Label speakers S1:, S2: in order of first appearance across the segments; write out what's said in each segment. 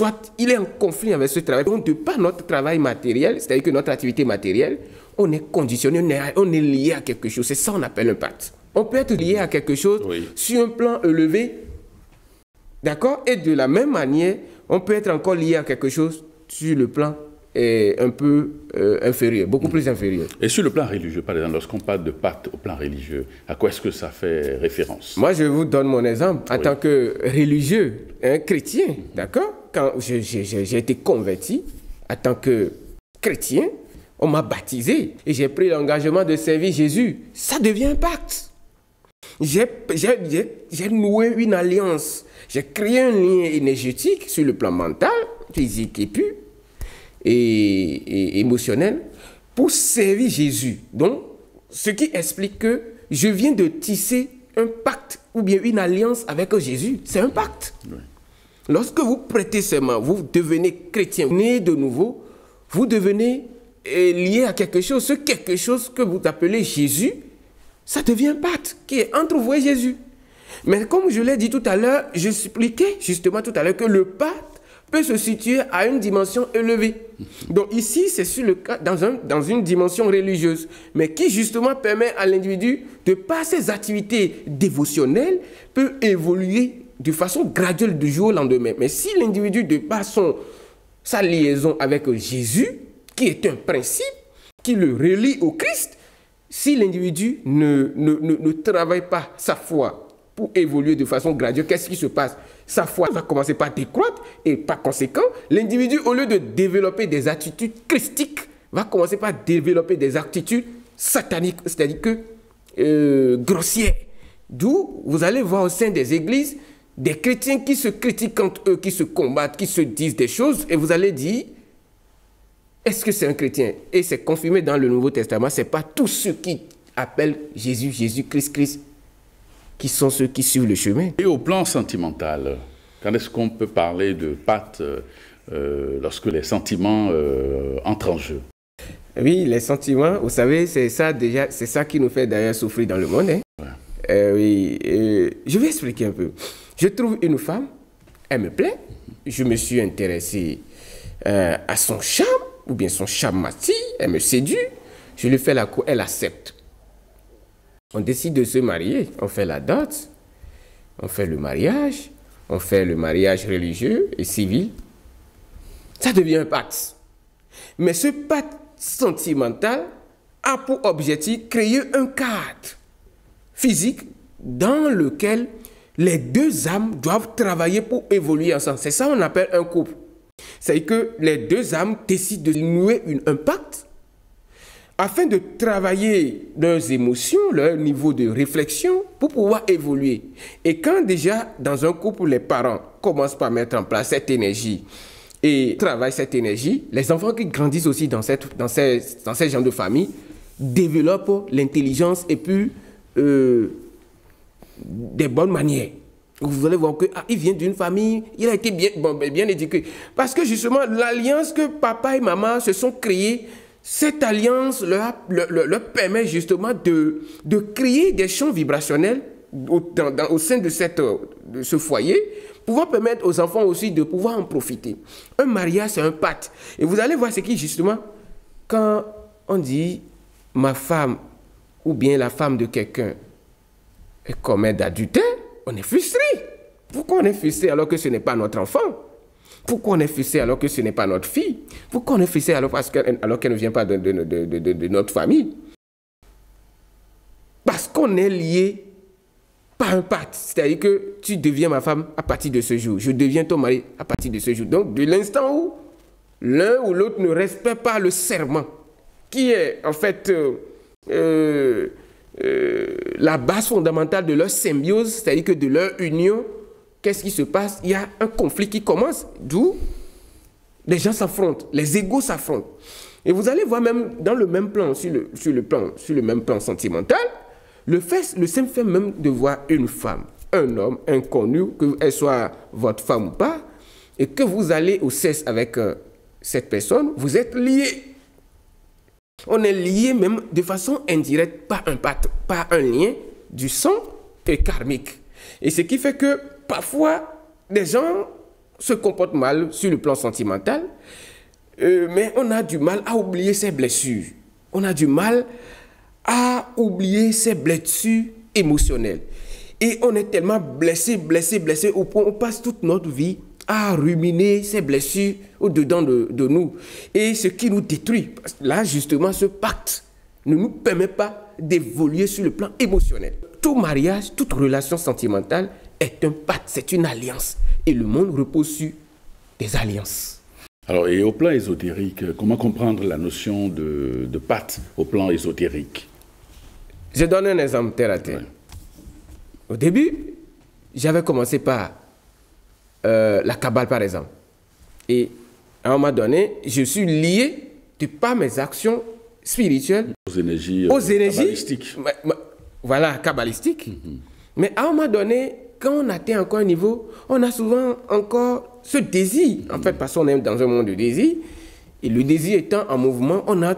S1: soit il est en conflit avec ce travail. Donc, de par notre travail matériel, c'est-à-dire que notre activité matérielle, on est conditionné, on est lié à quelque chose. C'est ça qu'on appelle un pacte. On peut être lié à quelque chose sur un plan élevé, d'accord? Et de la même manière, on peut être encore lié à quelque chose sur le plan un peu inférieur, beaucoup plus inférieur.
S2: Et sur le plan religieux, par exemple, lorsqu'on parle de pacte au plan religieux, à quoi est-ce que ça fait référence?
S1: Moi, je vous donne mon exemple. En tant que religieux, chrétien, d'accord? Quand j'ai été converti, en tant que chrétien, on m'a baptisé et j'ai pris l'engagement de servir Jésus. Ça devient un pacte. J'ai noué une alliance. J'ai créé un lien énergétique sur le plan mental, physique et émotionnel pour servir Jésus. Donc, ce qui explique que je viens de tisser un pacte ou bien une alliance avec Jésus. C'est un pacte. Oui. Lorsque vous prêtez serment, vous devenez chrétien, né de nouveau, vous devenez lié à quelque chose. Ce quelque chose que vous appelez Jésus, ça devient un pacte qui est entre vous et Jésus. Mais comme je l'ai dit tout à l'heure, j'expliquais justement tout à l'heure que le pacte peut se situer à une dimension élevée. Donc ici, c'est sur le cas dans une dimension religieuse, mais qui justement permet à l'individu, de par ses activités dévotionnelles, peut évoluer de façon graduelle du jour au lendemain. Mais si l'individu, de par sa liaison avec Jésus, qui est un principe, qui le relie au Christ, si l'individu ne travaille pas sa foi pour évoluer de façon graduelle, qu'est-ce qui se passe? Sa foi va commencer par décroître et par conséquent, l'individu, au lieu de développer des attitudes christiques, va commencer par développer des attitudes sataniques, c'est-à-dire que grossières. D'où vous allez voir au sein des églises des chrétiens qui se critiquent entre eux, qui se combattent, qui se disent des choses, et vous allez dire, est-ce que c'est un chrétien? Et c'est confirmé dans le Nouveau Testament, ce n'est pas tous ceux qui appellent Jésus, Jésus-Christ, qui sont ceux qui suivent le chemin.
S2: Et au plan sentimental, quand est-ce qu'on peut parler de pacte lorsque les sentiments entrent en jeu?
S1: Oui, les sentiments, vous savez, c'est ça déjà, c'est ça qui nous fait d'ailleurs souffrir dans le monde. Hein? Ouais. Je vais expliquer un peu. Je trouve une femme, elle me plaît, je me suis intéressé à son charme, ou bien son charme m'attire, elle me séduit, je lui fais la cour, elle accepte. On décide de se marier, on fait la dot, on fait le mariage religieux et civil. Ça devient un pacte. Mais ce pacte sentimental a pour objectif créer un cadre physique dans lequel les deux âmes doivent travailler pour évoluer ensemble. C'est ça qu'on appelle un couple. C'est que les deux âmes décident de nouer un pacte afin de travailler leurs émotions, leur niveau de réflexion pour pouvoir évoluer. Et quand déjà, dans un couple, les parents commencent par mettre en place cette énergie et travaillent cette énergie, les enfants qui grandissent aussi dans ces genres de famille développent l'intelligence et puis des bonnes manières. Vous allez voir qu'il vient d'une famille, il a été bien éduqué. Parce que justement, l'alliance que papa et maman se sont créés, cette alliance leur permet justement de créer des champs vibrationnels au sein de ce foyer, pouvant permettre aux enfants aussi de pouvoir en profiter. Un mariage, c'est un pacte. Et vous allez voir ce qui, justement, quand on dit ma femme ou bien la femme de quelqu'un est commet d'adultère, on est frustré. Pourquoi on est frustré alors que ce n'est pas notre enfant? Pourquoi on est frustré alors que ce n'est pas notre fille? Pourquoi on est frustré alors qu'elle ne vient pas de notre famille? Parce qu'on est lié par un pacte. C'est-à-dire que tu deviens ma femme à partir de ce jour. Je deviens ton mari à partir de ce jour. Donc, de l'instant où l'un ou l'autre ne respecte pas le serment, qui est en fait la base fondamentale de leur symbiose, c'est-à-dire que de leur union, qu'est-ce qui se passe? Il y a un conflit qui commence, d'où les gens s'affrontent, les égos s'affrontent. Et vous allez voir même dans le même plan, sur le même plan sentimental, le simple fait même de voir une femme, un homme inconnu, qu'elle soit votre femme ou pas, et que vous allez au sexe avec cette personne, vous êtes liés. On est liés même de façon indirecte par un pacte, par un lien du sang et karmique. Et ce qui fait que parfois, les gens se comporte mal sur le plan sentimental, mais on a du mal à oublier ses blessures. On a du mal à oublier ses blessures émotionnelles. Et on est tellement blessé au point où on passe toute notre vie à ruminer ces blessures au-dedans de nous. Et ce qui nous détruit, là justement ce pacte ne nous permet pas d'évoluer sur le plan émotionnel. Tout mariage, toute relation sentimentale est un pacte, c'est une alliance. Et le monde repose sur des alliances.
S2: Alors, et au plan ésotérique, comment comprendre la notion de pacte au plan ésotérique?
S1: Je donne un exemple terre à terre. Ouais. Au début, j'avais commencé par la Kabbale, par exemple. Et à un moment donné, je suis lié de par mes actions spirituelles
S2: aux énergies kabbalistiques.
S1: Voilà, kabbalistiques. Mais à un moment donné, quand on atteint encore un niveau, on a souvent encore ce désir. En fait, parce qu'on est dans un monde de désir. Et le désir étant en mouvement, on a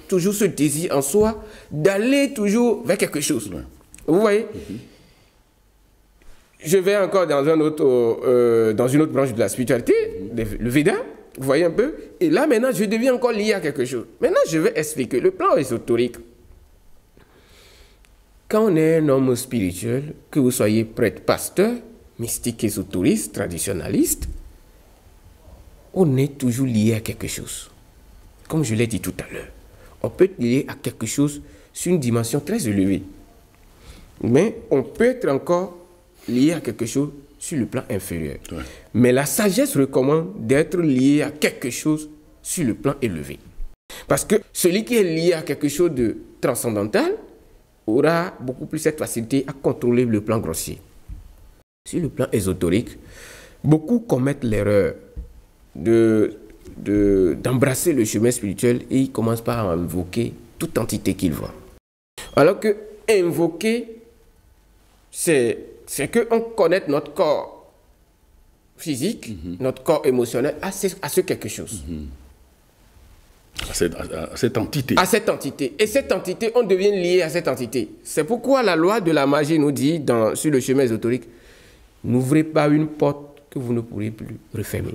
S1: toujours ce désir en soi d'aller toujours vers quelque chose. Ouais. Vous voyez? Je vais encore dans une autre branche de la spiritualité, le Veda, vous voyez un peu. Et là, maintenant, je deviens encore lié à quelque chose. Maintenant, je vais expliquer le plan ésotérique. Quand on est un homme spirituel, que vous soyez prêtre, pasteur, mystique, ésotoriste, traditionnaliste, on est toujours lié à quelque chose. Comme je l'ai dit tout à l'heure, on peut être lié à quelque chose sur une dimension très élevée. Mais on peut être encore lié à quelque chose sur le plan inférieur. Ouais. Mais la sagesse recommande d'être lié à quelque chose sur le plan élevé. Parce que celui qui est lié à quelque chose de transcendantal aura beaucoup plus cette facilité à contrôler le plan grossier. Sur le plan ésotérique, beaucoup commettent l'erreur d'embrasser le chemin spirituel et ils commencent par invoquer toute entité qu'ils voient. Alors que invoquer, c'est qu'on connaît notre corps physique, notre corps émotionnel à ce quelque chose.
S2: À cette entité.
S1: À cette entité. Et cette entité, on devient lié à cette entité. C'est pourquoi la loi de la magie nous dit, sur le chemin ésotérique, n'ouvrez pas une porte que vous ne pourrez plus refermer.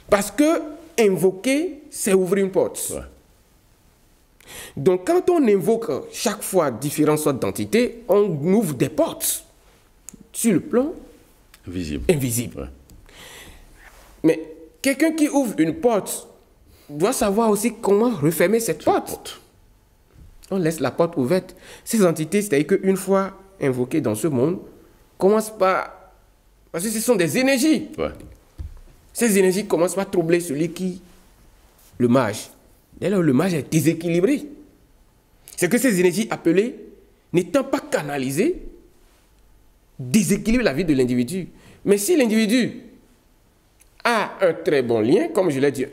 S1: Parce que invoquer, c'est ouvrir une porte. Ouais. Donc, quand on invoque chaque fois différentes sortes d'entités, on ouvre des portes sur le plan invisible. Ouais. Mais quelqu'un qui ouvre une porte doit savoir aussi comment refermer cette porte. On laisse la porte ouverte. Ces entités, c'est-à-dire qu'une fois invoquées dans ce monde, commencent par... Parce que ce sont des énergies. Ouais. Ces énergies commencent par troubler celui qui... Le mage. Dès lors, le mage est déséquilibré. C'est que ces énergies appelées, n'étant pas canalisées, déséquilibrent la vie de l'individu. Mais si l'individu a un très bon lien, comme je l'ai dit,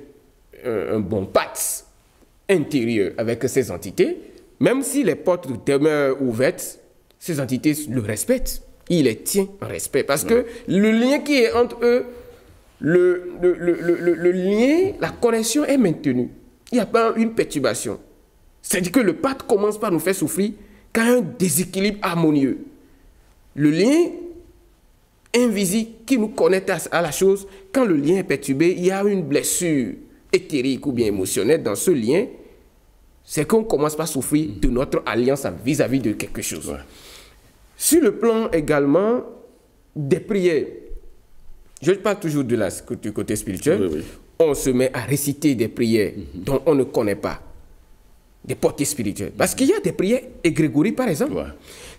S1: un bon pacte intérieur avec ces entités, même si les portes demeurent ouvertes, ces entités le respectent. Il les tient en respect. Parce que le lien qui est entre eux, le lien, la connexion est maintenue. Il n'y a pas une perturbation. C'est-à-dire que le pacte commence par nous faire souffrir quand il y a un déséquilibre harmonieux. Le lien invisible qui nous connecte à la chose, quand le lien est perturbé, il y a une blessure éthérique ou bien émotionnelle dans ce lien, c'est qu'on commence par souffrir de notre alliance vis-à-vis de quelque chose. Ouais. Sur le plan également des prières, je parle toujours du côté spirituel, oui. On se met à réciter des prières dont on ne connaît pas, des portées spirituelles. Parce qu'il y a des prières égrégoriques, par exemple. Ouais.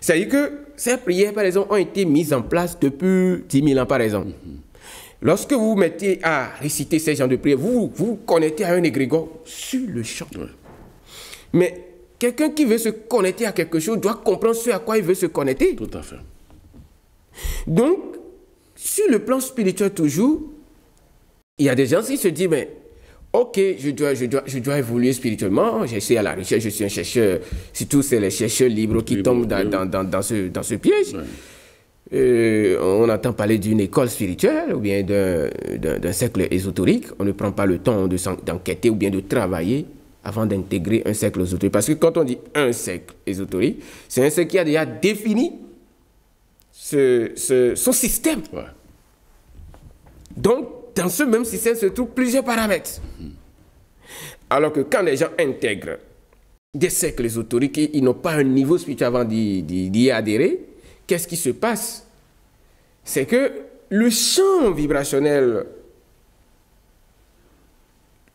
S1: C'est-à-dire que ces prières, par exemple, ont été mises en place depuis 10 000 ans, par exemple. Lorsque vous vous mettez à réciter ces genres de prières, vous vous connectez à un égrégore sur le champ. Ouais. Mais quelqu'un qui veut se connecter à quelque chose doit comprendre ce à quoi il veut se connecter.
S2: Tout à fait.
S1: Donc, sur le plan spirituel toujours, il y a des gens qui se disent, mais ok, je dois évoluer spirituellement, je suis à la recherche, je suis un chercheur, surtout c'est les chercheurs libres qui tombent dans ce piège. Ouais. On entend parler d'une école spirituelle ou bien d'un cercle ésotérique. On ne prend pas le temps d'enquêter ou bien de travailler avant d'intégrer un cercle ésotérique. Parce que quand on dit un cercle ésotérique, c'est un cercle qui a déjà défini son système. Ouais. Donc, dans ce même système se trouvent plusieurs paramètres. Alors que quand les gens intègrent des cercles ésotériques et ils n'ont pas un niveau spirituel avant d'y adhérer, qu'est-ce qui se passe? C'est que le champ vibrationnel,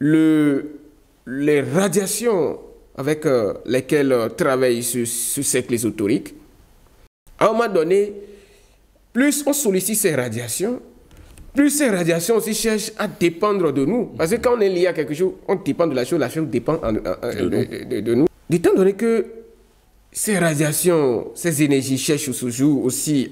S1: les radiations avec lesquelles travaille ce cercle ésotérique, à un moment donné, plus on sollicite ces radiations, plus ces radiations aussi cherchent à dépendre de nous. Parce que quand on est lié à quelque chose, on dépend de la chose dépend de nous. Étant donné que ces radiations, ces énergies cherchent toujours aussi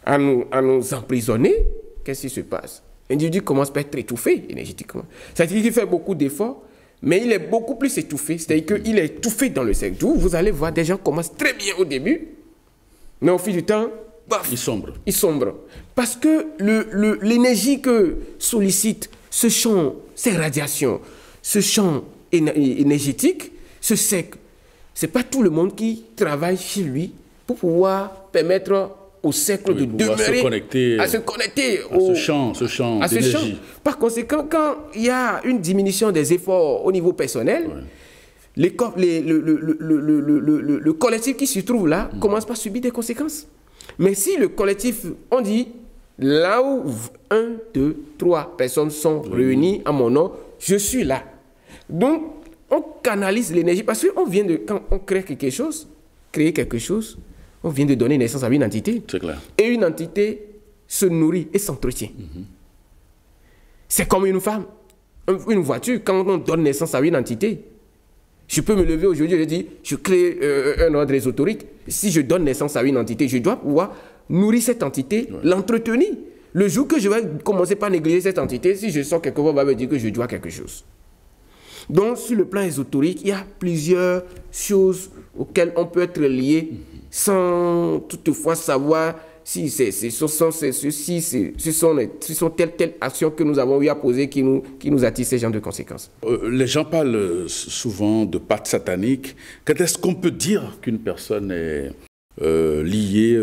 S1: à nous emprisonner, qu'est-ce qui se passe? L'individu commence par être étouffé énergétiquement. C'est-à-dire qu'il fait beaucoup d'efforts, mais il est beaucoup plus étouffé. C'est-à-dire qu'il est étouffé dans le cercle. Vous allez voir, des gens commencent très bien au début, mais au fil du temps, baf, il sombre. Parce que l'énergie que sollicite ce champ, ces radiations, ce champ énergétique, ce cercle, ce n'est pas tout le monde qui travaille chez lui pour pouvoir permettre au cercle de demeurer, à se connecter
S2: à ce champ d'énergie.
S1: Par conséquent, quand il y a une diminution des efforts au niveau personnel, le collectif qui se trouve là commence par subir des conséquences. Mais si le collectif, on dit, là où 1, 2, 3 personnes sont réunies à mon nom, je suis là. Donc, on canalise l'énergie parce qu'on vient de, quand on crée quelque chose, on vient de donner naissance à une entité.
S2: C'est clair.
S1: Et une entité se nourrit et s'entretient. C'est comme une femme, une voiture, quand on donne naissance à une entité. Je peux me lever aujourd'hui et je dis, je crée un ordre ésotérique. Si je donne naissance à une entité, je dois pouvoir nourrir cette entité, l'entretenir. Le jour que je vais commencer par négliger cette entité, si je sors quelque part, on va me dire que je dois quelque chose. Donc, sur le plan ésotérique, il y a plusieurs choses auxquelles on peut être lié sans toutefois savoir si ce sont telles actions que nous avons eu à poser qui nous attirent ces genres de conséquences.
S2: Les gens parlent souvent de pacte satanique. Quand est-ce qu'on peut dire qu'une personne est liée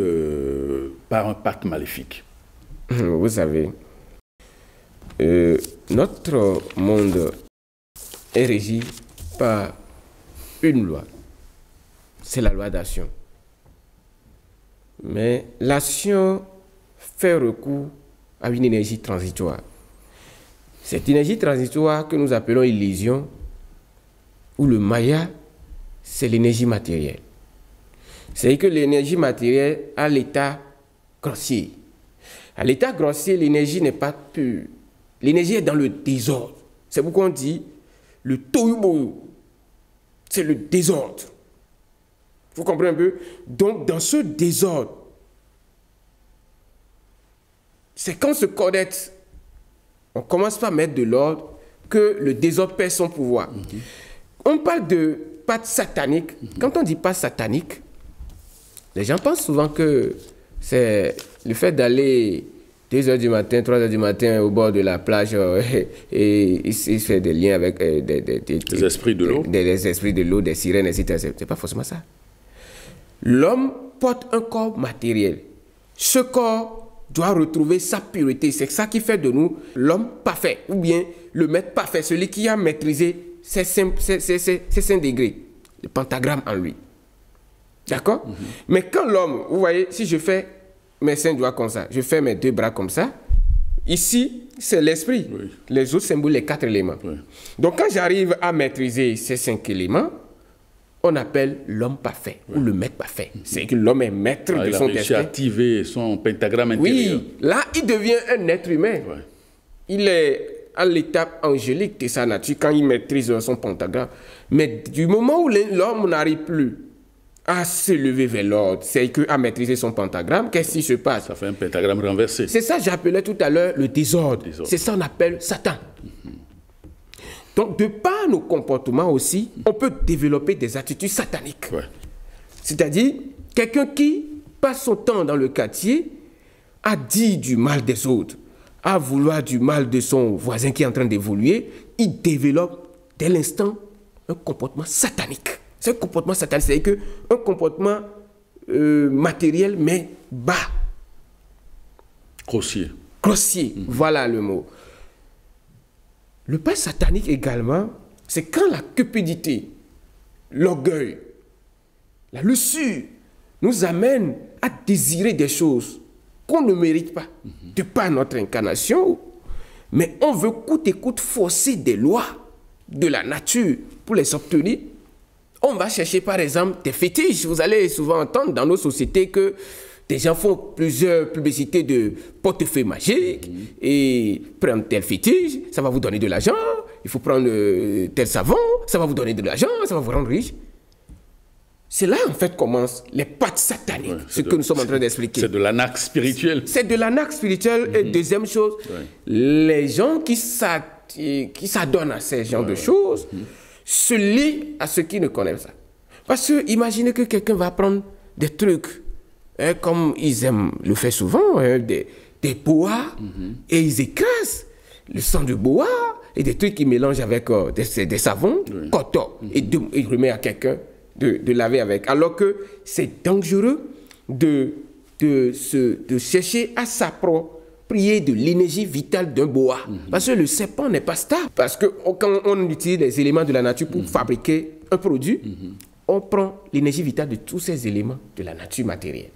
S2: par un pacte maléfique?
S1: Vous savez, notre monde est régi par une loi. C'est la loi d'action. Mais l'action fait recours à une énergie transitoire. Cette énergie transitoire que nous appelons illusion, ou le maya, c'est l'énergie matérielle. C'est que l'énergie matérielle a l'état grossier. À l'état grossier, l'énergie n'est pas pure. L'énergie est dans le désordre. C'est pourquoi on dit le tohu-bohu. C'est le désordre. Vous comprenez un peu? Donc, dans ce désordre, c'est quand on se connecte, on commence par mettre de l'ordre, que le désordre perd son pouvoir. On parle de pacte satanique. Quand on dit pacte satanique, les gens pensent souvent que c'est le fait d'aller 2h du matin, 3h du matin au bord de la plage et il fait des liens avec des
S2: esprits de l'eau.
S1: Des esprits de l'eau, des sirènes, etc. C'est pas forcément ça. L'homme porte un corps matériel. Ce corps doit retrouver sa pureté. C'est ça qui fait de nous l'homme parfait, ou bien le maître parfait, celui qui a maîtrisé ses 5 degrés, le pentagramme en lui. D'accord? Mais quand l'homme, vous voyez, si je fais mes 5 doigts comme ça, je fais mes 2 bras comme ça, ici, c'est l'esprit. Les autres symboles, les 4 éléments. Donc, quand j'arrive à maîtriser ces 5 éléments, on appelle l'homme parfait ou le maître parfait. C'est que l'homme est maître de son destin. Il a réussi
S2: à activer son pentagramme intérieur.
S1: Oui, là, il devient un être humain. Il est à l'étape angélique de sa nature quand il maîtrise son pentagramme. Mais du moment où l'homme n'arrive plus à s'élever vers l'ordre, c'est qu'à maîtriser son pentagramme, qu'est-ce qui se passe?
S2: Ça fait un pentagramme renversé.
S1: C'est ça que j'appelais tout à l'heure le désordre. C'est ça qu'on appelle Satan. Donc, de par nos comportements aussi, on peut développer des attitudes sataniques. C'est-à-dire, quelqu'un qui passe son temps dans le quartier à dire du mal des autres, à vouloir du mal de son voisin qui est en train d'évoluer, il développe dès l'instant un comportement satanique. C'est un comportement satanique, c'est-à-dire un comportement matériel, mais bas.
S2: Grossier.
S1: Grossier, voilà le mot. Le pas satanique également, c'est quand la cupidité, l'orgueil, la luxure nous amène à désirer des choses qu'on ne mérite pas, de par notre incarnation, mais on veut coûte et coûte forcer des lois de la nature pour les obtenir. On va chercher par exemple des fétiches. Vous allez souvent entendre dans nos sociétés que des gens font plusieurs publicités de portefeuille magique et prennent tel fétiche, ça va vous donner de l'argent. Il faut prendre tel savon, ça va vous donner de l'argent, ça va vous rendre riche. C'est là en fait commencent les pactes sataniques, ce que nous sommes en train d'expliquer.
S2: C'est de l'anaque spirituelle.
S1: C'est de l'anaque spirituelle. Et deuxième chose, les gens qui s'adonnent à ces genres de choses se lient à ceux qui ne connaissent pas. Parce que imaginez que quelqu'un va prendre des trucs, comme ils aiment le faire souvent, des boas, et ils écrasent le sang de bois, et des trucs qu'ils mélangent avec des savons, coton, et ils remettent à quelqu'un de laver avec. Alors que c'est dangereux de chercher à s'approprier de l'énergie vitale d'un boa. Parce que le serpent n'est pas stable. Parce que quand on utilise les éléments de la nature pour fabriquer un produit, on prend l'énergie vitale de tous ces éléments de la nature matérielle.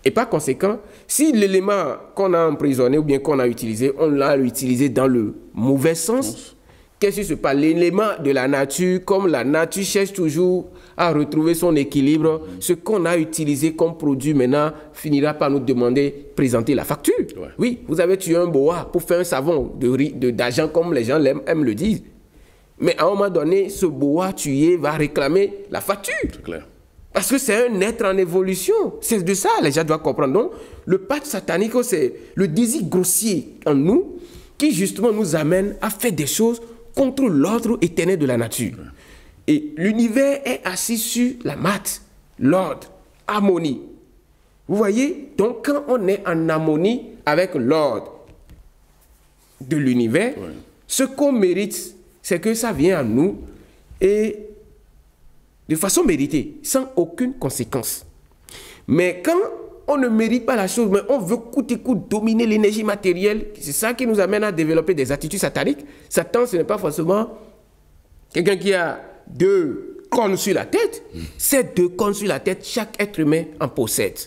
S1: Et par conséquent, si l'élément qu'on a emprisonné ou bien qu'on a utilisé, on l'a utilisé dans le mauvais sens, qu'est-ce qui se passe? L'élément de la nature, comme la nature cherche toujours à retrouver son équilibre, ce qu'on a utilisé comme produit maintenant finira par nous demander présenter la facture. Oui, vous avez tué un boa pour faire un savon d'argent comme les gens aiment le dire. Mais à un moment donné, ce boa tué va réclamer la facture.
S2: C'est clair.
S1: Parce que c'est un être en évolution. C'est de ça, les gens doivent comprendre. Donc, le pacte satanique, c'est le désir grossier en nous qui justement nous amène à faire des choses contre l'ordre éternel de la nature. Et l'univers est assis sur la maths, l'ordre, harmonie. Vous voyez? Donc, quand on est en harmonie avec l'ordre de l'univers, ce qu'on mérite, c'est que ça vient à nous et de façon méritée, sans aucune conséquence. Mais quand on ne mérite pas la chose, mais on veut coûte et coûte dominer l'énergie matérielle, c'est ça qui nous amène à développer des attitudes sataniques. Satan, ce n'est pas forcément quelqu'un qui a 2 cornes sur la tête. Ces 2 cornes sur la tête, chaque être humain en possède.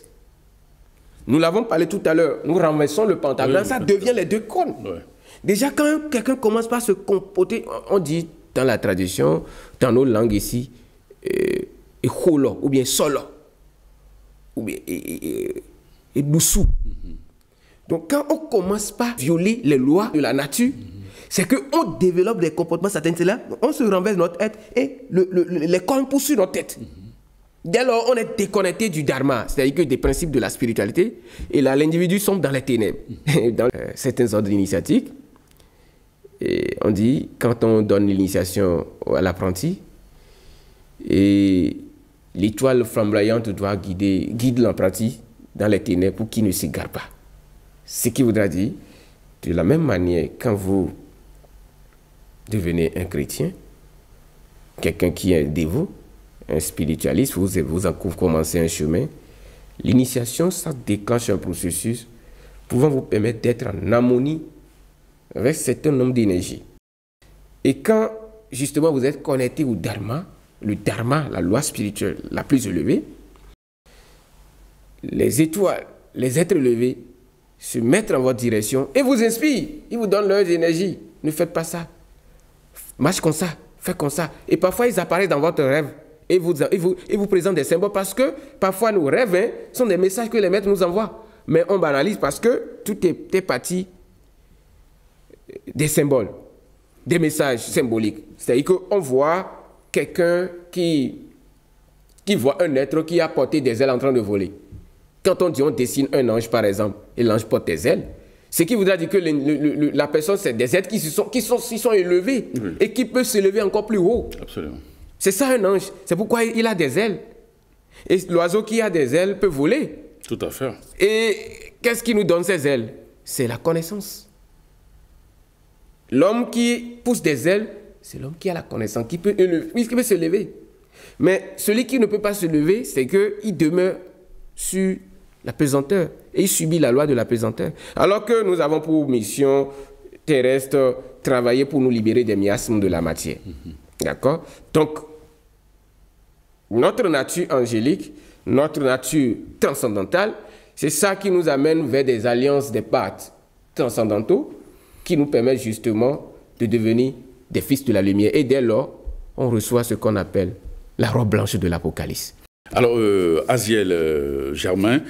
S1: Nous l'avons parlé tout à l'heure, nous renversons le pentagramme, ça devient les 2 cornes. Déjà, quand quelqu'un commence par se comporter, on dit dans la tradition, dans nos langues ici, et holo, ou bien solo, ou bien et doussou. Donc quand on commence par violer les lois de la nature, c'est qu'on développe des comportements sataniques. C'est là, on se renverse notre tête et les cornes poussent sur notre tête. Dès lors, on est déconnecté du dharma, c'est-à-dire que des principes de la spiritualité, et là, l'individu sombre dans les ténèbres. Dans certains ordres initiatiques, et on dit, quand on donne l'initiation à l'apprenti, et l'étoile flamboyante doit guide l'apprenti dans les ténèbres pour qu'il ne s'égare pas. Ce qui voudra dire, de la même manière, quand vous devenez un chrétien, quelqu'un qui est dévot, un spiritualiste, vous commencez un chemin, l'initiation, ça déclenche un processus pouvant vous permettre d'être en harmonie avec un certain nombre d'énergies. Et quand, justement, vous êtes connecté au dharma, le dharma, la loi spirituelle la plus élevée, les étoiles, les êtres élevés se mettent en votre direction et vous inspirent. Ils vous donnent leur énergie. Ne faites pas ça. Marche comme ça. Faites comme ça. Et parfois, ils apparaissent dans votre rêve et vous présentent des symboles parce que parfois, nos rêves sont des messages que les maîtres nous envoient. Mais on banalise parce que tout est parti des symboles, des messages symboliques. C'est-à-dire qu'on voit quelqu'un qui voit un être qui a porté des ailes en train de voler. Quand on dit on dessine un ange, par exemple, et l'ange porte des ailes, ce qui voudra dire que la personne, c'est des êtres qui sont élevés et qui peuvent s'élever encore plus haut.
S2: Absolument.
S1: C'est ça un ange. C'est pourquoi il a des ailes. Et l'oiseau qui a des ailes peut voler.
S2: Tout à fait.
S1: Et qu'est-ce qui nous donne ces ailes? C'est la connaissance. L'homme qui pousse des ailes, c'est l'homme qui a la connaissance, qui peut se lever. Mais celui qui ne peut pas se lever, c'est qu'il demeure sur la pesanteur. et il subit la loi de la pesanteur. Alors que nous avons pour mission terrestre travailler pour nous libérer des miasmes de la matière. D'accord? Donc, notre nature angélique, notre nature transcendantale, c'est ça qui nous amène vers des alliances, des pactes transcendantaux qui nous permettent justement de devenir des fils de la lumière. Et dès lors, on reçoit ce qu'on appelle la robe blanche de l'Apocalypse.
S2: Alors, Aziel Germain,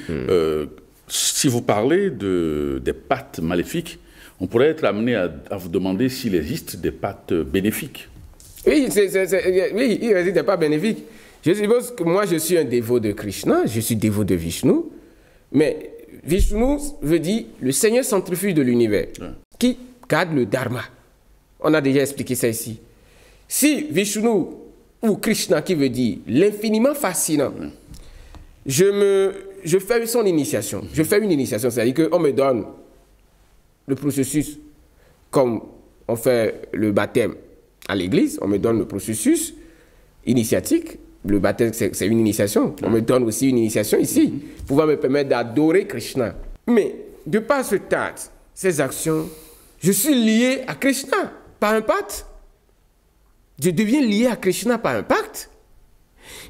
S2: si vous parlez des pactes maléfiques, on pourrait être amené à vous demander s'il existe des pactes bénéfiques.
S1: Oui, oui, il existe des pactes bénéfiques. Je suppose que moi, je suis un dévot de Krishna, je suis dévot de Vishnu, mais Vishnu veut dire le Seigneur centrifuge de l'univers, qui garde le Dharma. On a déjà expliqué ça ici. Si Vishnu ou Krishna, qui veut dire l'infiniment fascinant, je fais son initiation. Je fais une initiation, c'est-à-dire qu'on me donne le processus, comme on fait le baptême à l'église, on me donne le processus initiatique. Le baptême, c'est une initiation. On me donne aussi une initiation ici, pour me permettre d'adorer Krishna. Mais, de par ce stade, ces actions, je suis lié à Krishna par un pacte. Je deviens lié à Krishna par un pacte.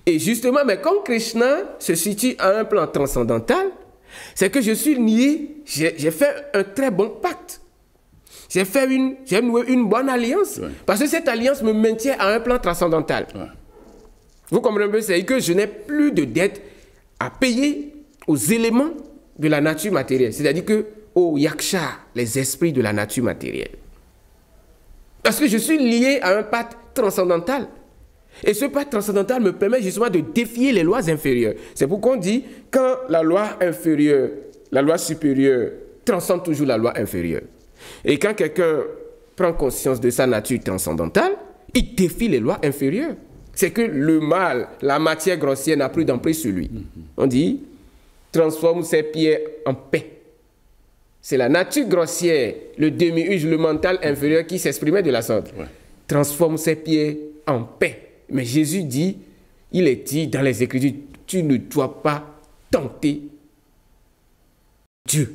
S1: Et justement, mais comme Krishna se situe à un plan transcendantal, c'est que je suis lié, j'ai fait un très bon pacte. J'ai noué une bonne alliance, parce que cette alliance me maintient à un plan transcendantal. Vous comprenez un peu, c'est que je n'ai plus de dette à payer aux éléments de la nature matérielle, c'est-à-dire aux yaksha, les esprits de la nature matérielle. Parce que je suis lié à un pacte transcendantal. Et ce pacte transcendantal me permet justement de défier les lois inférieures. C'est pourquoi on dit, quand la loi inférieure, la loi supérieure transcende toujours la loi inférieure. Et quand quelqu'un prend conscience de sa nature transcendantale, il défie les lois inférieures. C'est que le mal, la matière grossière n'a plus d'emprise sur lui. On dit, transforme ses pieds en paix. C'est la nature grossière, le demi-uge, le mental inférieur qui s'exprimait de la sorte. Transforme ses pieds en paix. Mais Jésus dit, il est dit dans les Écritures, tu ne dois pas tenter Dieu.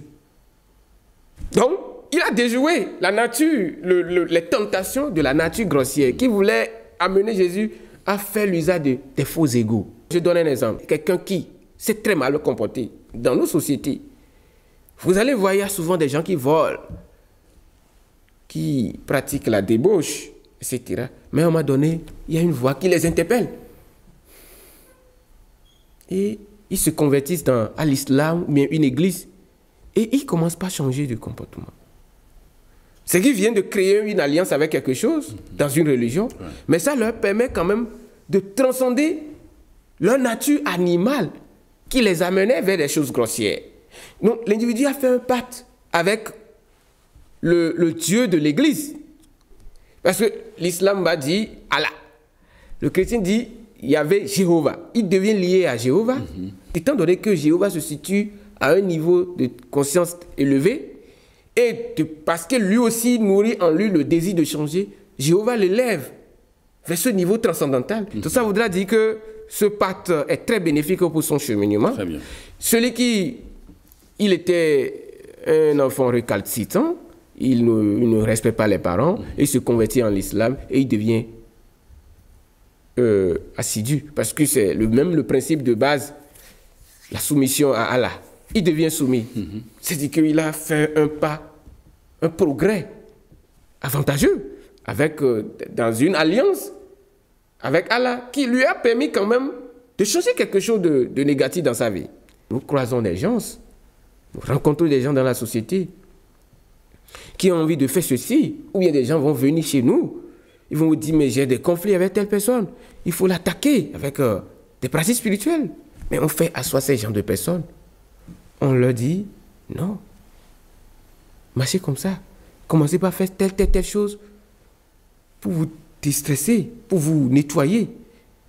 S1: Donc, il a déjoué la nature, les tentations de la nature grossière qui voulait amener Jésus à faire l'usage des faux égaux. Je donne un exemple. Quelqu'un qui s'est très mal comporté dans nos sociétés. Vous allez voir, il y a souvent des gens qui volent, qui pratiquent la débauche, etc. Mais à un moment donné, il y a une voix qui les interpelle. Et ils se convertissent à l'islam ou bien une église. Et ils ne commencent pas à changer de comportement. C'est qu'ils viennent de créer une alliance avec quelque chose dans une religion. Mais ça leur permet quand même de transcender leur nature animale qui les amenait vers des choses grossières. Donc l'individu a fait un pacte avec le Dieu de l'église. Parce que l'islam va dire Allah. Le chrétien dit il y avait Jéhovah. Il devient lié à Jéhovah. Étant donné que Jéhovah se situe à un niveau de conscience élevé, et parce que lui aussi nourrit en lui le désir de changer, Jéhovah l'élève vers ce niveau transcendantal. Tout ça voudra dire que ce pacte est très bénéfique pour son cheminement.
S2: Très bien.
S1: Celui qui, il était un enfant récalcitrant, il ne respecte pas les parents, il se convertit en l'islam et il devient assidu. Parce que c'est même le principe de base, la soumission à Allah. Il devient soumis. C'est-à-dire qu'il a fait un pas, un progrès avantageux dans une alliance avec Allah qui lui a permis quand même de changer quelque chose de négatif dans sa vie. Nous croisons des gens, nous rencontrons des gens dans la société qui ont envie de faire ceci, ou bien des gens vont venir chez nous, ils vont vous dire mais j'ai des conflits avec telle personne, il faut l'attaquer avec des pratiques spirituelles. Mais on fait asseoir ces gens de personnes. On leur dit, non, marchez comme ça. Commencez par faire telle chose pour vous déstresser, pour vous nettoyer.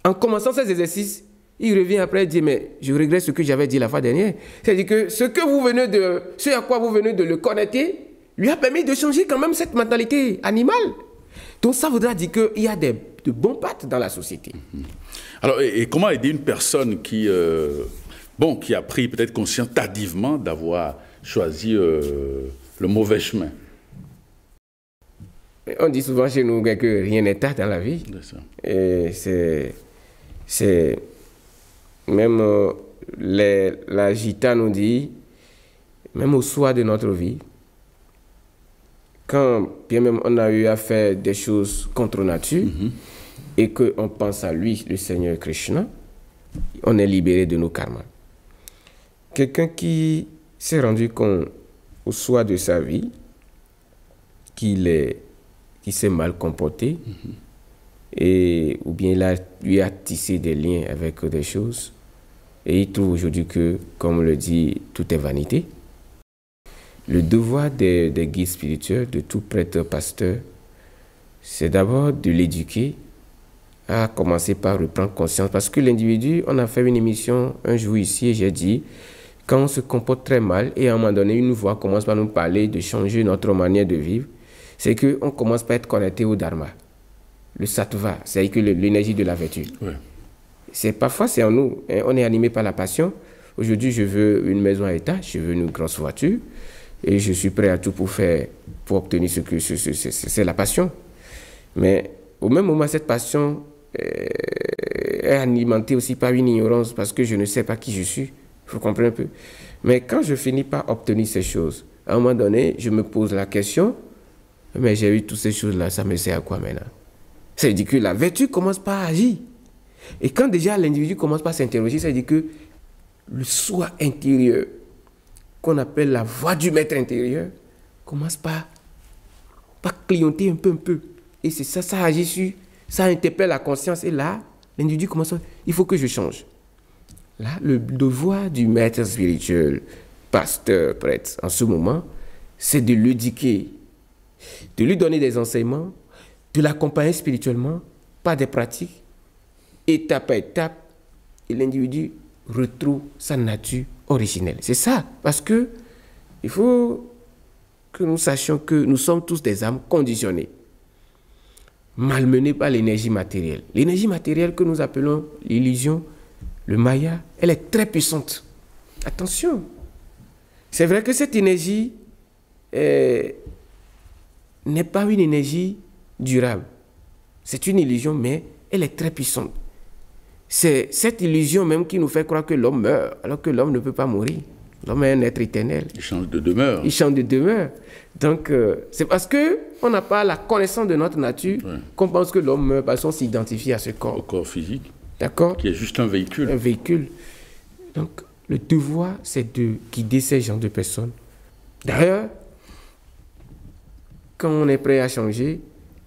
S1: En commençant ces exercices, il revient après et dit, mais je regrette ce que j'avais dit la fois dernière. C'est-à-dire que ce à quoi vous venez de le connecter, lui a permis de changer quand même cette mentalité animale. Donc ça voudra dire qu'il y a de bons pactes dans la société.
S2: Alors, et comment aider une personne qui bon, qui a pris peut-être conscience tardivement d'avoir choisi le mauvais chemin.
S1: On dit souvent chez nous que rien n'est tard dans la vie. Et c'est même la Gita nous dit, même au soir de notre vie, quand bien même on a eu à faire des choses contre nature et qu'on pense à lui, le Seigneur Krishna, on est libéré de nos karmas. Quelqu'un qui s'est rendu compte au soir de sa vie qu'il s'est mal comporté ou bien lui a tissé des liens avec des choses et il trouve aujourd'hui que, comme on le dit, tout est vanité. Le devoir des guides spirituels, de tout prêtre pasteur, c'est d'abord de l'éduquer à commencer par reprendre conscience. Parce que l'individu, on a fait une émission un jour ici et j'ai dit, quand on se comporte très mal et à un moment donné, une voix commence par nous parler de changer notre manière de vivre, c'est qu'on commence par être connecté au dharma. Le sattva, c'est-à-dire l'énergie de la vertu. Ouais. Parfois, c'est en nous. Hein, on est animé par la passion. Aujourd'hui, je veux une maison à étage, je veux une grosse voiture. Et je suis prêt à tout pour obtenir ce que c'est la passion. Mais au même moment, cette passion est alimentée aussi par une ignorance parce que je ne sais pas qui je suis. Il faut comprendre un peu. Mais quand je finis par obtenir ces choses, à un moment donné, je me pose la question, mais j'ai eu toutes ces choses-là, ça me sert à quoi maintenant? Ça veut dire que la vertu commence par agir. Et quand déjà l'individu commence par s'interroger, ça veut dire que le soi intérieur, qu'on appelle la voix du maître intérieur, commence par clignoter un peu. Et c'est ça, ça agit sur, ça interpelle la conscience. Et là, l'individu commence à dire, il faut que je change. Là, le devoir du maître spirituel, pasteur, prêtre, en ce moment, c'est de l'éduquer, de lui donner des enseignements, de l'accompagner spirituellement par des pratiques, étape à étape, et l'individu retrouve sa nature originelle. C'est ça, parce que il faut que nous sachions que nous sommes tous des âmes conditionnées, malmenées par l'énergie matérielle. L'énergie matérielle que nous appelons l'illusion, le maya, elle est très puissante. Attention, c'est vrai que cette énergie n'est pas une énergie durable. C'est une illusion, mais elle est très puissante. C'est cette illusion même qui nous fait croire que l'homme meurt, alors que l'homme ne peut pas mourir. L'homme est un être éternel.
S2: Il change de demeure.
S1: Il change de demeure. Donc, c'est parce qu'on n'a pas la connaissance de notre nature qu'on pense que l'homme meurt parce qu'on s'identifie à ce corps.
S2: Au corps physique.
S1: D'accord?
S2: Qui est juste un véhicule.
S1: Un véhicule. Donc, le devoir, c'est de guider ces gens de personnes. D'ailleurs, quand on est prêt à changer,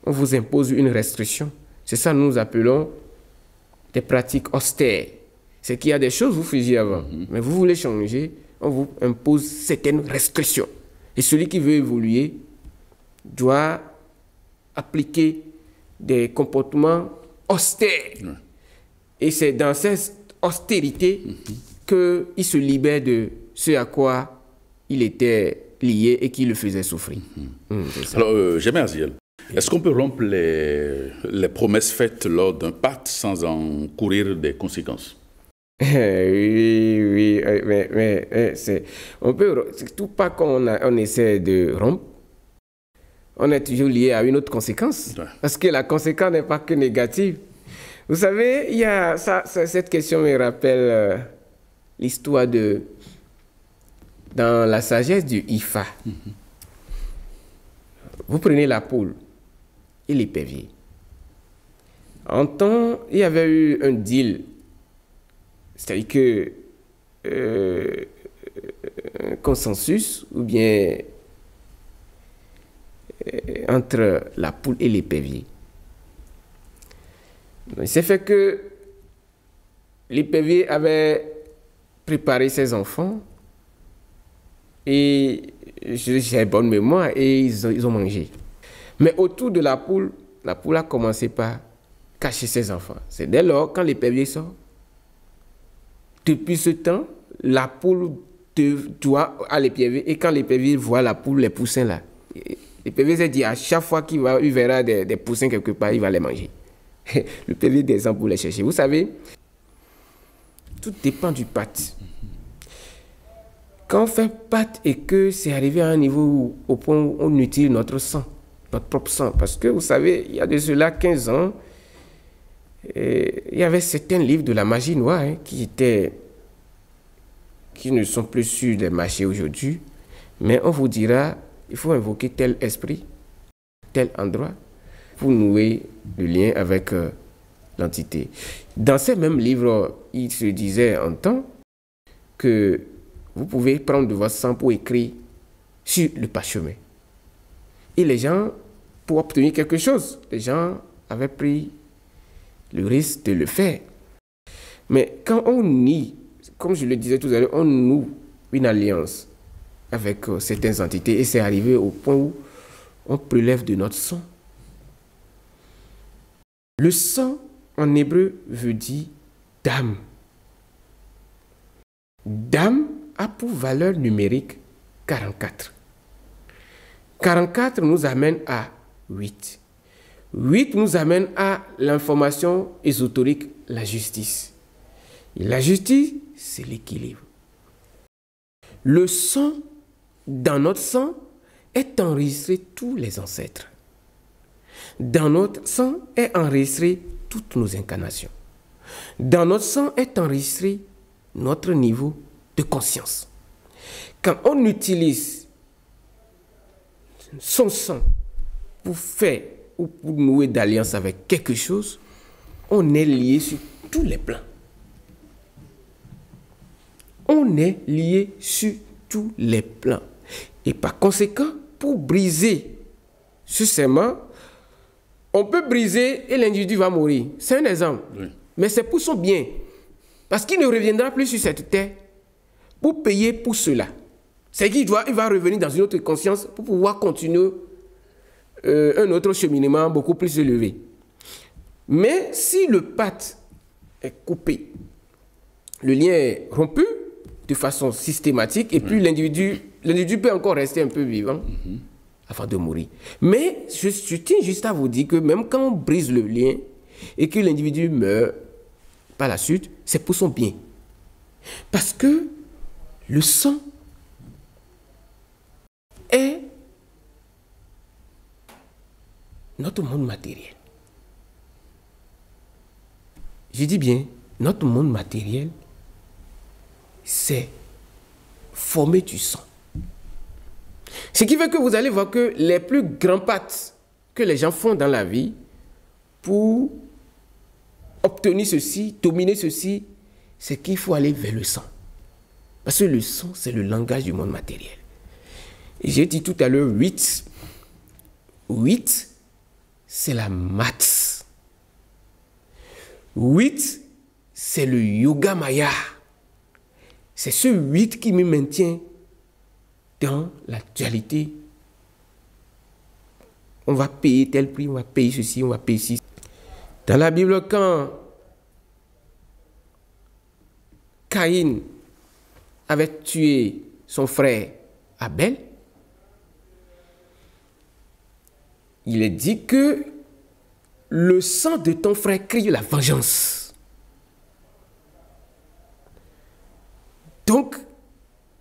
S1: on vous impose une restriction. C'est ça que nous appelons des pratiques austères. C'est qu'il y a des choses que vous faisiez avant, mais vous voulez changer, on vous impose certaines restrictions. Et celui qui veut évoluer doit appliquer des comportements austères. Et c'est dans cette austérité qu'il se libère de ce à quoi il était lié et qui le faisait souffrir.
S2: Alors, Germain Aziel, est-ce qu'on peut rompre les promesses faites lors d'un pacte sans en courir des conséquences?
S1: Oui, mais on peut, c'est tout pas quand on essaie de rompre, on est toujours lié à une autre conséquence. Parce que la conséquence n'est pas que négative. Vous savez, il y a cette question me rappelle l'histoire dans la sagesse du Ifa. Vous prenez la poule et l'épervier. En temps, il y avait eu un deal, c'est-à-dire que un consensus ou bien entre la poule et l'épervier. C'est fait que l'épervier avait préparé ses enfants et j'ai bonne mémoire et ils ont mangé. Mais autour de la poule a commencé par cacher ses enfants. C'est dès lors, quand l'épervier sort, depuis ce temps, la poule doit à l'épervier et quand l'épervier voit la poule, les poussins là, l'épervier s'est dit à chaque fois qu'il verra des poussins quelque part, il va les manger. L'épervier descend pour les chercher. Vous savez, Tout dépend du pacte. Quand on fait pacte et que c'est arrivé à un niveau au point où on utilise notre sang, notre propre sang, parce que vous savez, il y a de cela 15 ans, il y avait certains livres de la magie noire qui ne sont plus sur les marchés aujourd'hui, mais on vous dira, il faut invoquer tel esprit, tel endroit, pour nouer le lien avec l'entité. Dans ces mêmes livres, il se disait en temps que vous pouvez prendre de votre sang pour écrire sur le parchemin. Et les gens, pour obtenir quelque chose, les gens avaient pris le risque de le faire. Mais quand on nie, comme je le disais tout à l'heure, on noue une alliance avec certaines entités et c'est arrivé au point où on prélève de notre sang. Le sang, en hébreu, veut dire dame. Dame a pour valeur numérique 44. 44 nous amène à 8. 8 nous amène à l'information ésotérique, la justice. Et la justice, c'est l'équilibre. Le sang, dans notre sang, est enregistré tous les ancêtres. Dans notre sang est enregistré toutes nos incarnations. Dans notre sang est enregistré notre niveau de conscience. Quand on utilise son sang pour faire ou pour nouer d'alliance avec quelque chose, on est lié sur tous les plans. On est lié sur tous les plans. Et par conséquent, pour briser ce serment, on peut briser et l'individu va mourir. C'est un exemple. Oui. Mais c'est pour son bien. Parce qu'il ne reviendra plus sur cette terre pour payer pour cela. C'est qu'il va revenir dans une autre conscience pour pouvoir continuer un autre cheminement beaucoup plus élevé. Mais si le pacte est coupé, le lien est rompu de façon systématique et puis l'individu peut encore rester un peu vivant avant de mourir. Mais je tiens juste à vous dire que même quand on brise le lien et que l'individu meurt par la suite, c'est pour son bien. Parce que le sang est notre monde matériel. Je dis bien, notre monde matériel, c'est formé du sang. Ce qui fait que vous allez voir que les plus grands pactes que les gens font dans la vie pour obtenir ceci, dominer ceci, c'est qu'il faut aller vers le sang. Parce que le sang, c'est le langage du monde matériel. Et j'ai dit tout à l'heure 8. 8, c'est la maths. 8, c'est le yoga maya. C'est ce 8 qui me maintient dans l'actualité. On va payer tel prix, on va payer ceci, on va payer ceci. Dans la Bible, quand Caïn avait tué son frère Abel, il est dit que le sang de ton frère crie la vengeance. Donc,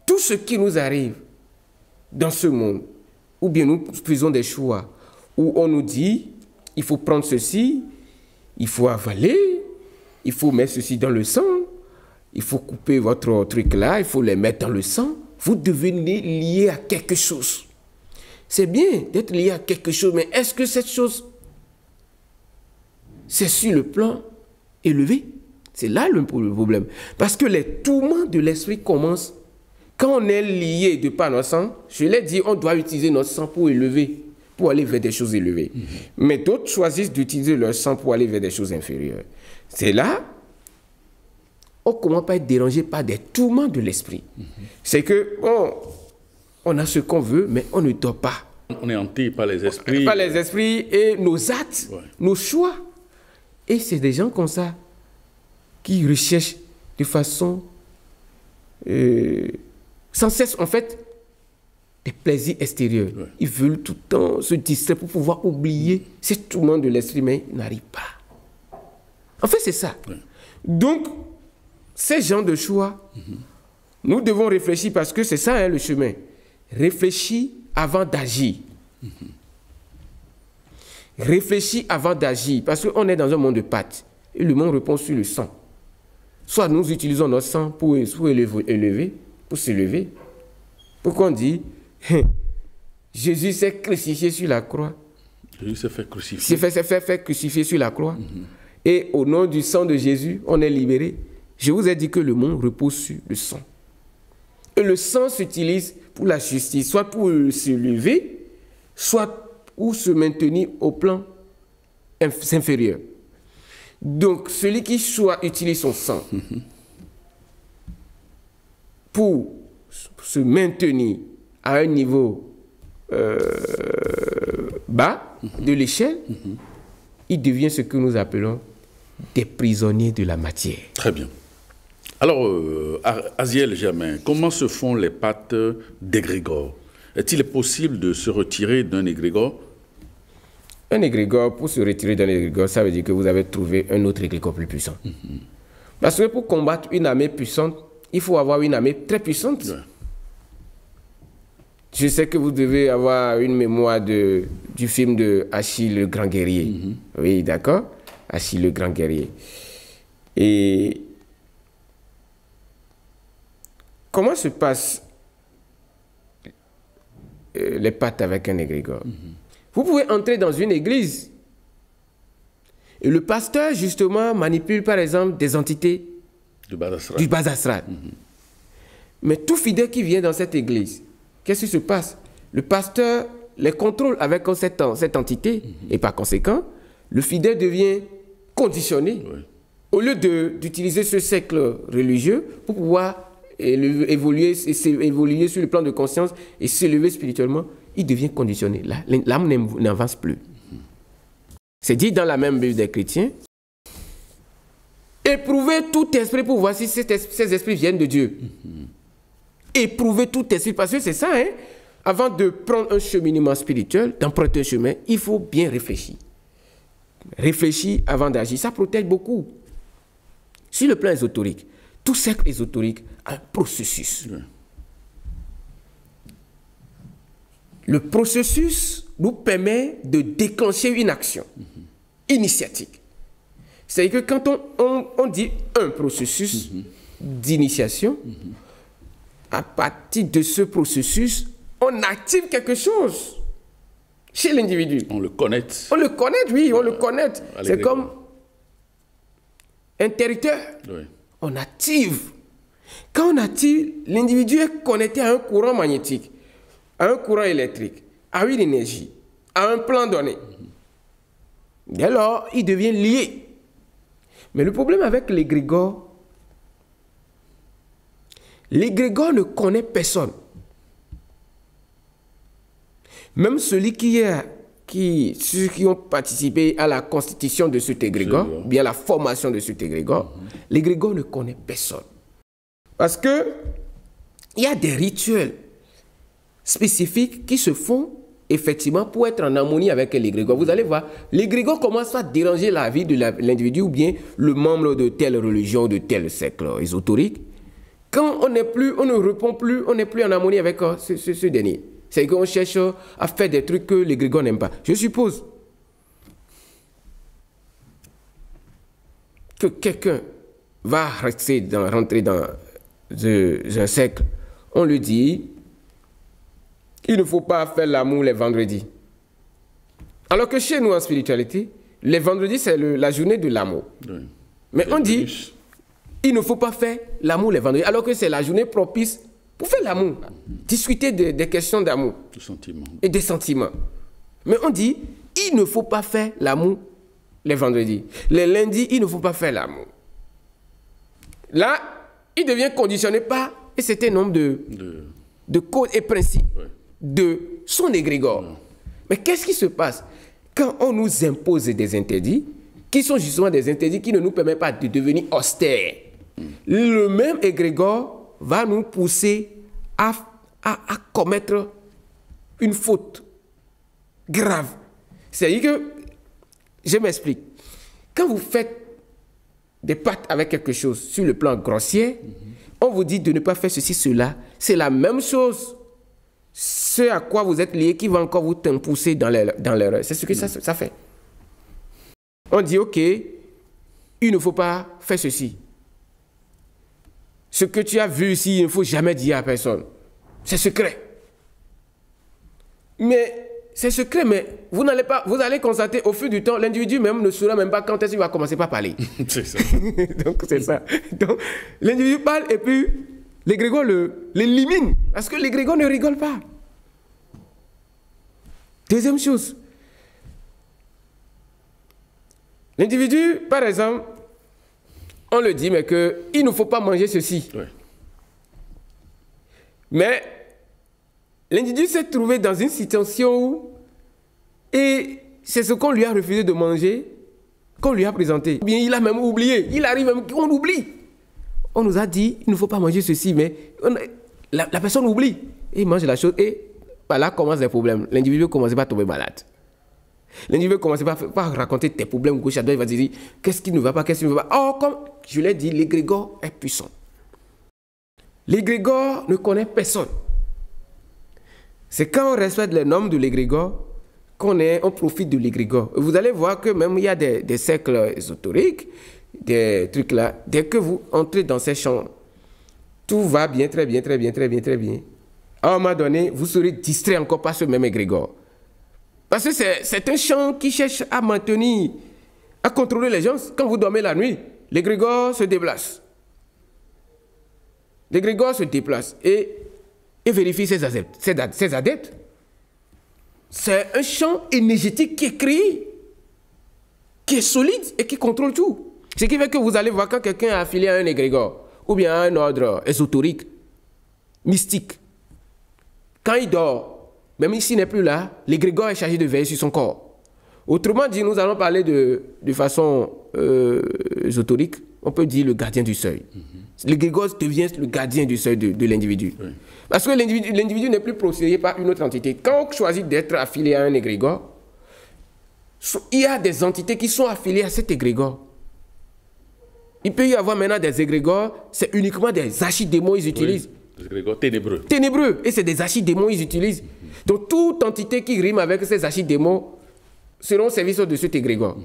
S1: tout ce qui nous arrive dans ce monde, ou bien nous faisons des choix où on nous dit, il faut prendre ceci, il faut avaler, il faut mettre ceci dans le sang, il faut couper votre truc là, il faut les mettre dans le sang, vous devenez lié à quelque chose. C'est bien d'être lié à quelque chose, mais est-ce que cette chose, c'est sur le plan élevé? C'est là le problème. Parce que les tourments de l'esprit commencent quand on est lié de par notre sang. Je l'ai dit, on doit utiliser notre sang pour élever, pour aller vers des choses élevées. Mais d'autres choisissent d'utiliser leur sang pour aller vers des choses inférieures. C'est là, on commence à être dérangé par des tourments de l'esprit. C'est que, on a ce qu'on veut, mais on ne dort pas.
S2: On est hanté par les esprits.
S1: Par les esprits et nos actes, nos choix. Et c'est des gens comme ça qui recherchent de façon sans cesse, en fait, des plaisirs extérieurs. Ils veulent tout le temps se distraire pour pouvoir oublier ces tourments de l'esprit, mais ils n'arrivent pas. En fait, c'est ça. Donc, ces gens de choix, nous devons réfléchir parce que c'est ça hein, le chemin. Réfléchis avant d'agir. Réfléchis avant d'agir parce qu'on est dans un monde de pâtes et le monde repose sur le sang. Soit nous utilisons notre sang pour s'élever. Pourquoi on dit Jésus s'est crucifié sur la croix.
S2: Jésus s'est fait crucifier.
S1: S'est fait crucifier sur la croix. Et au nom du sang de Jésus, on est libéré. Je vous ai dit que le monde repose sur le sang. Et le sang s'utilise pour la justice, soit pour se lever, soit pour se maintenir au plan inférieur. Donc, celui qui utilise son sang pour se maintenir à un niveau bas de l'échelle, il devient ce que nous appelons des prisonniers de la matière.
S2: Très bien. Alors, Aziel Germain, comment se font les pâtes d'égrégore? Est-il possible de se retirer d'un égrégore?
S1: Un égrégore, pour se retirer d'un égrégore, ça veut dire que vous avez trouvé un autre égrégore plus puissant. Parce que pour combattre une armée puissante, il faut avoir une armée très puissante. Ouais. Je sais que vous devez avoir une mémoire du film de Achille le Grand Guerrier. Oui, d'accord? Achille le Grand Guerrier. Et comment se passent les pâtes avec un égrégore? Vous pouvez entrer dans une église et le pasteur, justement, manipule, par exemple, des entités du bas astral. Mais tout fidèle qui vient dans cette église, qu'est-ce qui se passe? Le pasteur les contrôle avec cette entité et par conséquent, le fidèle devient conditionné. Oui. Au lieu d'utiliser ce cercle religieux pour pouvoir évoluer sur le plan de conscience et s'élever spirituellement, il devient conditionné. L'âme n'avance plus. C'est dit dans la même Bible des chrétiens. Éprouvez tout esprit pour voir si ces esprits viennent de Dieu. Éprouvez tout esprit, parce que c'est ça, hein. Avant de prendre un cheminement spirituel, d'emprunter un chemin, il faut bien réfléchir. Réfléchir avant d'agir, ça protège beaucoup. Sur le plan ésotérique, tout cercle ésotérique a un processus. Oui. Le processus nous permet de déclencher une action initiatique. C'est-à-dire que quand on dit un processus d'initiation, à partir de ce processus, on active quelque chose chez l'individu.
S2: On le connaît.
S1: On le connaît, oui, on le connaît. C'est comme interrupteur. Oui. On active. Quand on active, l'individu est connecté à un courant magnétique, à un courant électrique, à une énergie, à un plan donné. Et alors, il devient lié. Mais le problème avec l'égrégore ne connaît personne. Même ceux qui ont participé à la constitution de cet égrégore, bien à la formation de cet égrégore, l'égrégore ne connaît personne. Parce que il y a des rituels spécifiques qui se font effectivement pour être en harmonie avec l'égrégore. Vous allez voir, l'égrégore commence à déranger la vie de l'individu ou bien le membre de telle religion, de tel cercle ésotérique. Quand on ne répond plus, on n'est plus en harmonie avec ce dernier. C'est qu'on cherche à faire des trucs que l'égrégore n'aime pas. Je suppose que quelqu'un va rentrer dans un cercle. On lui dit, il ne faut pas faire l'amour les vendredis. Alors que chez nous en spiritualité, les vendredis, c'est la journée de l'amour. Oui. Mais on dit, il ne faut pas faire l'amour les vendredis, alors que c'est la journée propice pour faire l'amour, discuter des questions d'amour et des sentiments. Mais on dit, il ne faut pas faire l'amour les vendredis. Les lundis, il ne faut pas faire l'amour. Là, il devient conditionné par un certain nombre de codes et principes de son égrégore. Mais qu'est-ce qui se passe quand on nous impose des interdits, qui sont justement des interdits qui ne nous permettent pas de devenir austères? Le même égrégore va nous pousser à commettre une faute grave. C'est-à-dire que, je m'explique, quand vous faites des pactes avec quelque chose sur le plan grossier, on vous dit de ne pas faire ceci, cela, c'est la même chose. Ce à quoi vous êtes lié qui va encore vous pousser dans l'erreur. C'est ce que ça fait. On dit, ok, il ne faut pas faire ceci. Ce que tu as vu ici, il ne faut jamais dire à personne. C'est secret. Mais c'est secret, mais vous allez constater au fil du temps, l'individu même ne saura même pas quand est-ce qu'il va commencer par parler.
S2: C'est ça.
S1: Donc c'est ça. Donc l'individu parle et puis l'égrégore l'élimine. Parce que l'égrégore ne rigole pas. Deuxième chose. L'individu, par exemple, on le dit, mais qu'il ne faut pas manger ceci.
S2: Oui.
S1: Mais l'individu s'est trouvé dans une situation où, et c'est ce qu'on lui a refusé de manger, qu'on lui a présenté. Bien, il a même oublié. Il arrive même qu'on oublie. On nous a dit, il ne faut pas manger ceci, mais la personne oublie. Et il mange la chose, et là commencent les problèmes. L'individu commence par tomber malade. L'individu commence par raconter tes problèmes gauche à droite. Il va dire, qu'est-ce qui ne va pas, qu'est-ce qui ne va pas. Or, comme je l'ai dit, l'égrégore est puissant. L'égrégore ne connaît personne. C'est quand on respecte les normes de l'égrégore qu'on profite de l'égrégore. Vous allez voir que même il y a des cercles ésotériques, des trucs là. Dès que vous entrez dans ces champs, tout va bien, très bien, très bien, très bien, très bien. À un moment donné, vous serez distrait encore par ce même égrégore. Parce que c'est un champ qui cherche à maintenir, à contrôler les gens. Quand vous dormez la nuit, l'égrégore se déplace. L'égrégore se déplace et vérifie ses adeptes. C'est un champ énergétique qui est créé, qui est solide et qui contrôle tout. Ce qui fait que vous allez voir quand quelqu'un est affilié à un égrégore ou bien à un ordre ésotérique, mystique. Quand il dort, même s'il n'est plus là, l'égrégore est chargé de veiller sur son corps. Autrement dit, nous allons parler de façon ésotérique, on peut dire le gardien du seuil. L'égrégore devient le gardien du seuil de l'individu. Oui. Parce que l'individu n'est plus possédé par une autre entité. Quand on choisit d'être affilié à un égrégore, il y a des entités qui sont affiliées à cet égrégore. Il peut y avoir maintenant des égrégores, c'est uniquement des archidémons qu'ils utilisent.
S2: Oui, des égrégores ténébreux.
S1: Ténébreux, et c'est des archidémons qu'ils utilisent. Donc toute entité qui rime avec ces archidémons seront au service de cet égrégore.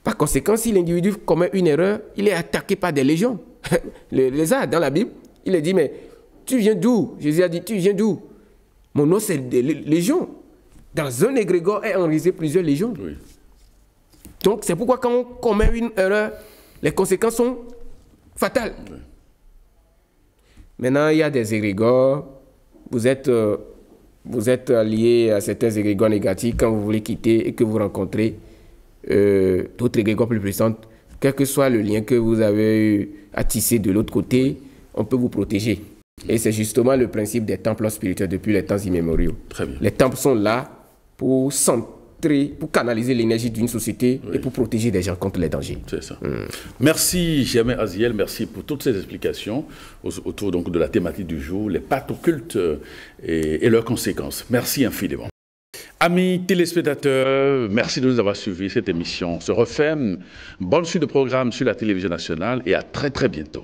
S1: Par conséquent, si l'individu commet une erreur, il est attaqué par des légions. Les a dans la Bible, il est dit, mais tu viens d'où? Jésus a dit, tu viens d'où? Mon nom, c'est des légions. Dans un égrégore est enregistré plusieurs légions. Oui. Donc, c'est pourquoi quand on commet une erreur, les conséquences sont fatales. Oui. Maintenant, il y a des égrégores. Vous êtes lié à certains égrégores négatifs quand vous voulez quitter et que vous rencontrez d'autres égrégores plus puissantes. Quel que soit le lien que vous avez eu à tisser de l'autre côté, on peut vous protéger. Et c'est justement le principe des temples spirituels depuis les temps immémoriaux.
S2: Très bien.
S1: Les temples sont là pour centrer, pour canaliser l'énergie d'une société et pour protéger les gens contre les dangers.
S2: C'est ça. Merci Germain Aziel, merci pour toutes ces explications autour donc de la thématique du jour, les pactes occultes et leurs conséquences. Merci infiniment. Amis téléspectateurs, merci de nous avoir suivis. Cette émission se refait. Bonne suite de programme sur la télévision nationale et à très très bientôt.